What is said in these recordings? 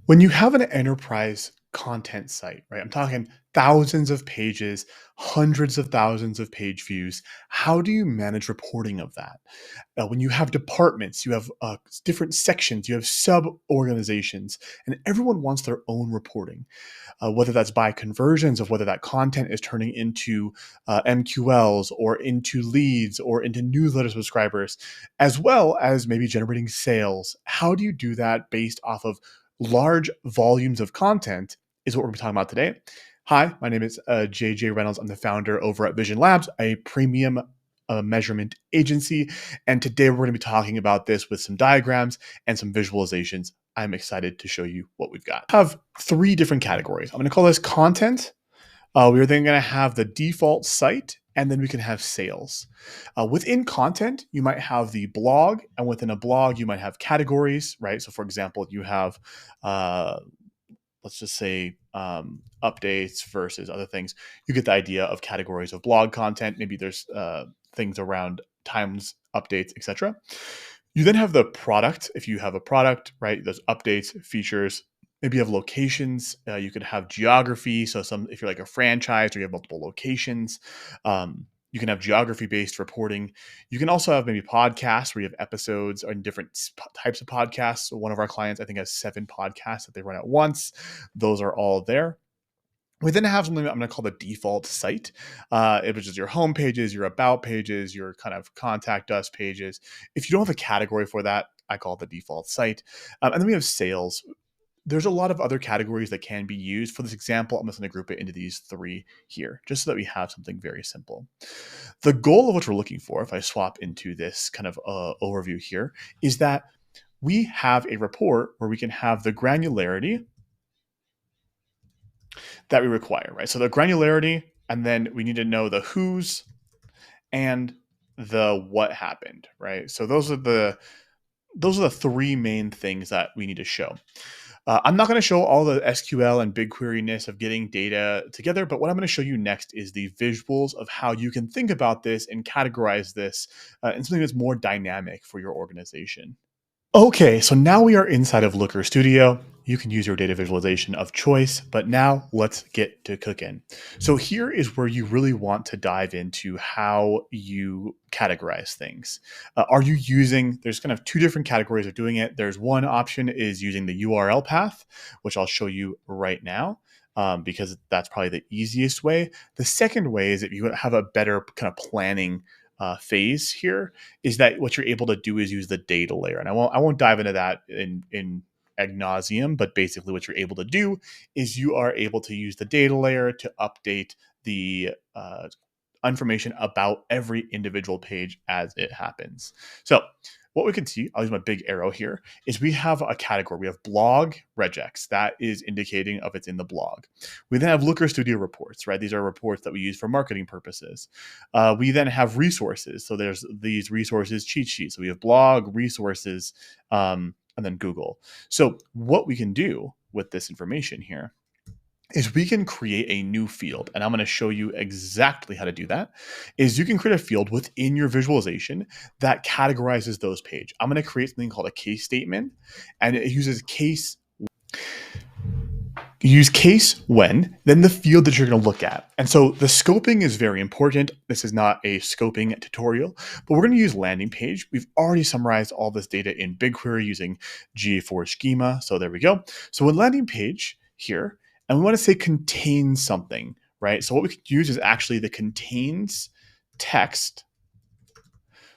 When you have an enterprise content site, right? I'm talking thousands of pages, hundreds of thousands of page views. How do you manage reporting of that? When you have departments, you have different sections, you have sub organizations, and everyone wants their own reporting, whether that's by conversions of whether that content is turning into MQLs or into leads or into newsletter subscribers, as well as maybe generating sales. How do you do that based off of large volumes of content is what we're going to be talking about today. Hi, my name is JJ Reynolds. I'm the founder over at Vision Labs, a premium measurement agency. And today we're going to be talking about this with some diagrams and some visualizations. I'm excited to show you what we've got. I have three different categories. I'm going to call this content. We're then going to have the default site, and then we can have sales. Within content, you might have the blog, and within a blog, you might have categories, right? So, for example, you have, let's just say, updates versus other things. You get the idea of categories of blog content. Maybe there's things around times, updates, etc. You then have the product. If you have a product, right? There's updates, features. Maybe you have locations. You could have geography. So if you're like a franchise or you have multiple locations, you can have geography-based reporting. You can also have maybe podcasts where you have episodes and different types of podcasts. So one of our clients, I think, has 7 podcasts that they run at once. Those are all there. We then have something that I'm going to call the default site, which is your home pages, your about pages, your kind of contact us pages. If you don't have a category for that, I call it the default site. And then we have sales. There's a lot of other categories that can be used. For this example, I'm just going to group it into these 3 here, just so that we have something very simple. The goal of what we're looking for, if I swap into this kind of overview here, is that we have a report where we can have the granularity that we require, right? So the granularity, and then we need to know the who's and the what happened, right? So those are the 3 main things that we need to show. I'm not going to show all the SQL and BigQuery-ness of getting data together, but what I'm going to show you next is the visuals of how you can think about this and categorize this in something that's more dynamic for your organization. Okay, so now we are inside of Looker Studio. You can use your data visualization of choice, but now let's get to cooking. So here is where you really want to dive into how you categorize things. Are you using, there's kind of 2 different categories of doing it. There's one option is using the URL path, which I'll show you right now. Because that's probably the easiest way. The second way is if you have a better kind of planning phase here, is that what you're able to do is use the data layer. And I won't dive into that in ad nauseum, but basically what you're able to do is you are able to use the data layer to update the information about every individual page as it happens. So what we can see, I'll use my big arrow here, is we have a category. We have blog regex. That is indicating of it's in the blog. We then have Looker Studio reports, right? These are reports that we use for marketing purposes. We then have resources. So there's these resources cheat sheets. So we have blog, resources, and then Google. So what we can do with this information here is we can create a new field. And I'm going to show you exactly how to do that. Is you can create a field within your visualization that categorizes those pages. I'm going to create something called a case statement, and it uses case when, then the field that you're going to look at. And so the scoping is very important. This is not a scoping tutorial, but we're going to use landing page. We've already summarized all this data in BigQuery using GA4 schema. So there we go. So in landing page here, and we want to say contains something, right? So what we could use is actually the contains text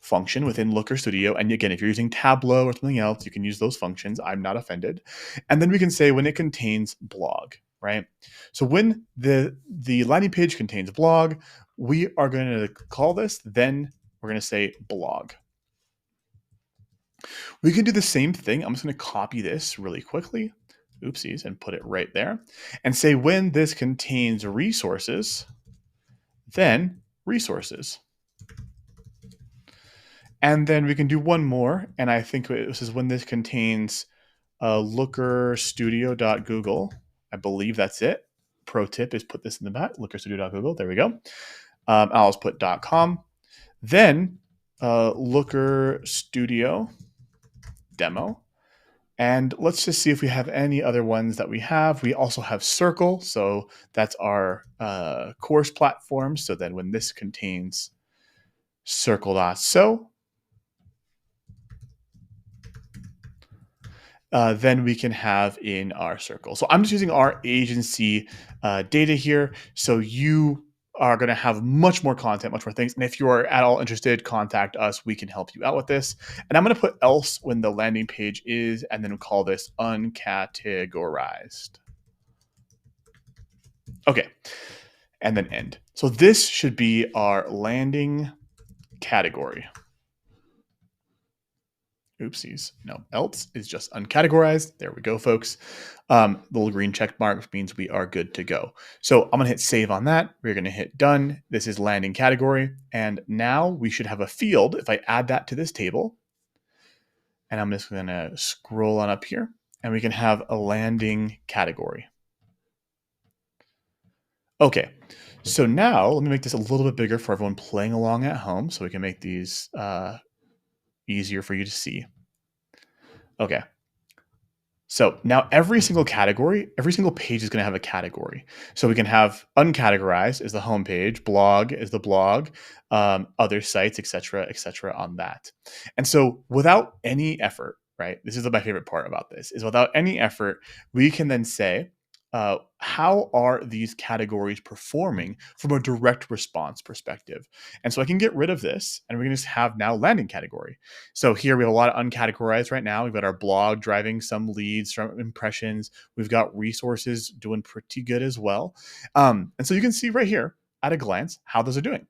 function within Looker Studio. And again, if you're using Tableau or something else, you can use those functions. I'm not offended. And then we can say when it contains blog, right? So when the landing page contains blog, we are going to call this, then we're going to say blog. We can do the same thing. I'm just going to copy this really quickly. Oopsies, and put it right there. And say when this contains resources, then resources. And then we can do one more, and I think this is when this contains lookerstudio.google. I believe that's it. Pro tip is put this in the back, lookerstudio.google. There we go. I'll just put .com. Then Looker Studio demo. And let's just see if we have any other ones that we have. We also have Circle. So that's our course platform. So then when this contains circle.so, then we can have in our circle. So I'm just using our agency data here. So you are going to have much more content, much more things. And if you are at all interested, contact us. We can help you out with this. And I'm going to put else when the landing page is, and then we'll call this uncategorized. Okay. And then end. So this should be our landing category. Oopsies. No, else is just uncategorized. There we go, folks. The little green check mark means we are good to go. So I'm going to hit save on that. We're going to hit done. This is landing category. And now we should have a field. If I add that to this table, and I'm just going to scroll on up here, and we can have a landing category. Okay. So now let me make this a little bit bigger for everyone playing along at home so we can make these easier for you to see. Okay. So now every single category, every single page is going to have a category. So we can have uncategorized is the home page, blog is the blog, other sites, et cetera, on that. And so without any effort, right? This is my favorite part about this is without any effort, we can then say, how are these categories performing from a direct response perspective? And so I can get rid of this and we can just have now landing category. So here we have a lot of uncategorized right now. We've got our blog driving some leads from impressions. We've got resources doing pretty good as well. And so you can see right here at a glance how those are doing.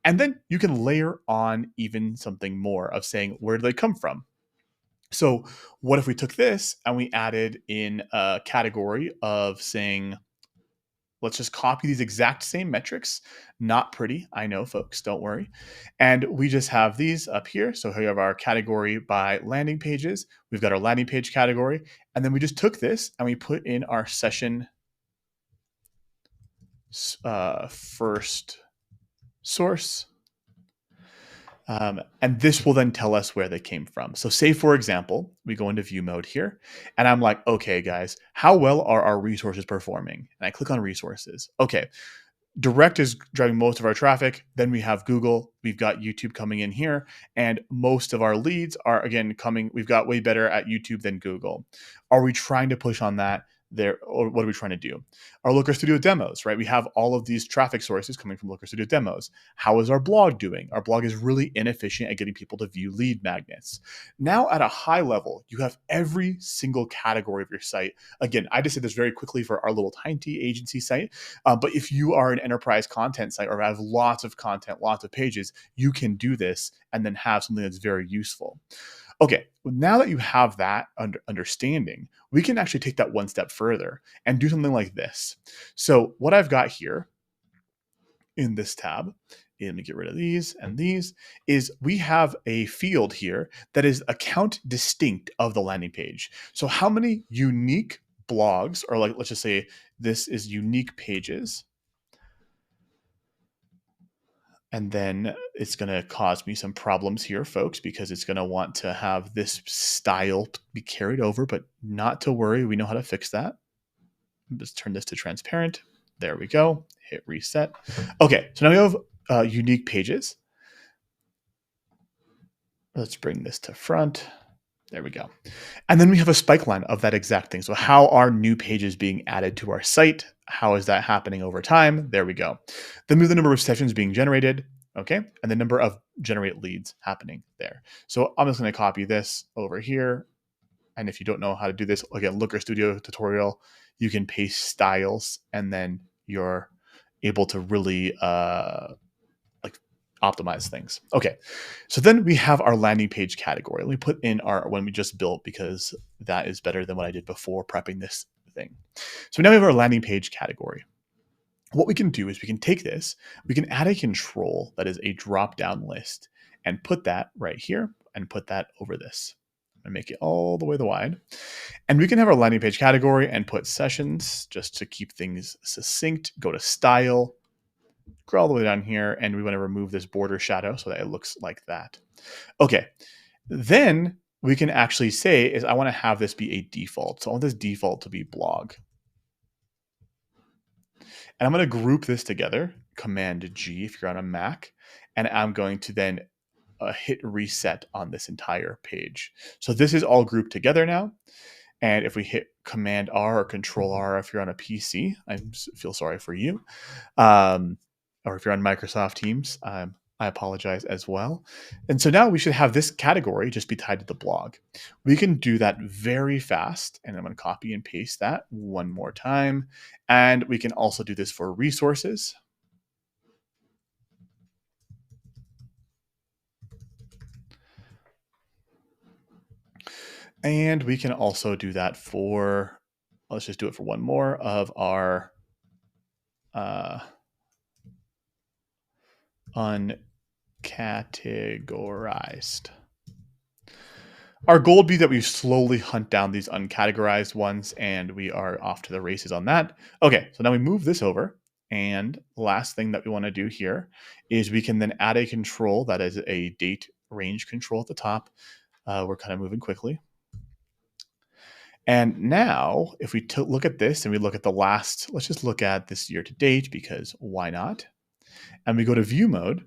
And then you can layer on even something more of saying, where do they come from? So what if we took this and we added in a category of saying, let's just copy these exact same metrics. Not pretty, I know, folks, don't worry. And we just have these up here. So here we have our category by landing pages. We've got our landing page category. And then we just took this and we put in our session first source. And this will then tell us where they came from. So say, for example, we go into view mode here and I'm like, okay, guys, how well are our resources performing? And I click on resources. Okay. Direct is driving most of our traffic. Then we have Google. We've got YouTube coming in here. And most of our leads are, again, coming. We've got way better at YouTube than Google. Are we trying to push on that there? Or what are we trying to do? Our Looker Studio demos, right? We have all of these traffic sources coming from Looker Studio demos. How is our blog doing? Our blog is really inefficient at getting people to view lead magnets. Now at a high level, you have every single category of your site. Again, I just did this very quickly for our little tiny agency site. But if you are an enterprise content site or have lots of content, lots of pages, you can do this and then have something that's very useful. Okay, now that you have that understanding, we can actually take that one step further and do something like this. So what I've got here in this tab, let me get rid of these and these, is we have a field here that is account distinct of the landing page. So how many unique blogs, or like, let's just say this is unique pages, and then it's going to cause me some problems here, folks, because it's going to want to have this style be carried over, but not to worry. We know how to fix that. Just turn this to transparent. There we go. Hit reset. Okay, so now we have unique pages. Let's bring this to front. There we go. And then we have a spike line of that exact thing. So how are new pages being added to our site? How is that happening over time? There we go. Then we have the number of sessions being generated, okay? And the number of generate leads happening there. So I'm just going to copy this over here. And if you don't know how to do this, again, Looker Studio tutorial, you can paste styles and then you're able to really optimize things. Okay, so then we have our landing page category. Let me put in our one we just built because that is better than what I did before prepping this thing. So now we have our landing page category. What we can do is we can take this, we can add a control that is a drop-down list and put that right here and put that over this and make it all the way wide. And we can have our landing page category and put sessions just to keep things succinct. Go to style, scroll all the way down here, and we want to remove this border shadow so that it looks like that. Okay, then we can actually say is I want to have this be a default. So I want this default to be blog. And I'm going to group this together, Command G if you're on a Mac, and I'm going to then hit reset on this entire page. So this is all grouped together now. And if we hit Command R or Control R if you're on a PC, I feel sorry for you. Or if you're on Microsoft Teams, I apologize as well. And so now we should have this category just be tied to the blog. We can do that very fast. And I'm going to copy and paste that one more time. And we can also do this for resources. And we can also do that for, let's just do it for one more of our uncategorized. Our goal would be that we slowly hunt down these uncategorized ones, and we are off to the races on that. Okay, so now we move this over. And the last thing that we want to do here is we can then add a control that is a date range control at the top. We're kind of moving quickly. And now, if we look at this and we look at the last, let's just look at this year to date because why not? And we go to view mode,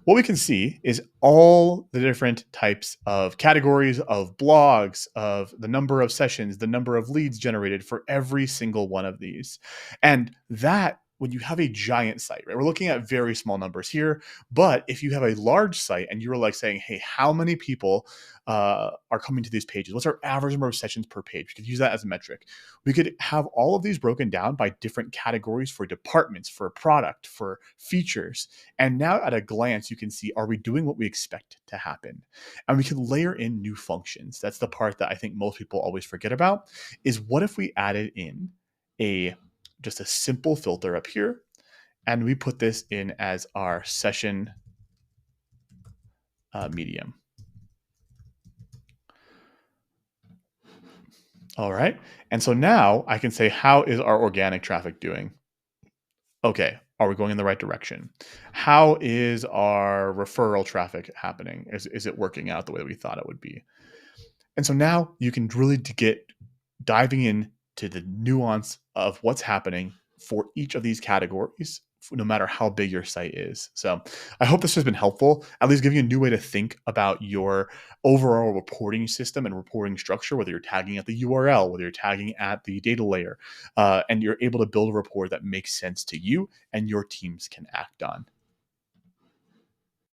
what we can see is all the different types of categories of blogs, of the number of sessions, the number of leads generated for every single one of these. And that, when you have a giant site, right? We're looking at very small numbers here, but if you have a large site and you're like saying, hey, how many people are coming to these pages? What's our average number of sessions per page? We could use that as a metric. We could have all of these broken down by different categories for departments, for product, for features. And now at a glance, you can see, are we doing what we expect to happen? And we can layer in new functions. That's the part that I think most people always forget about, is what if we added in just a simple filter up here, and we put this in as our session medium. All right. And so now I can say, how is our organic traffic doing? Okay. Are we going in the right direction? How is our referral traffic happening? Is it working out the way that we thought it would be? And so now you can really get diving in to the nuance of what's happening for each of these categories, no matter how big your site is. So I hope this has been helpful, at least giving you a new way to think about your overall reporting system and reporting structure, whether you're tagging at the URL, whether you're tagging at the data layer, and you're able to build a report that makes sense to you and your teams can act on.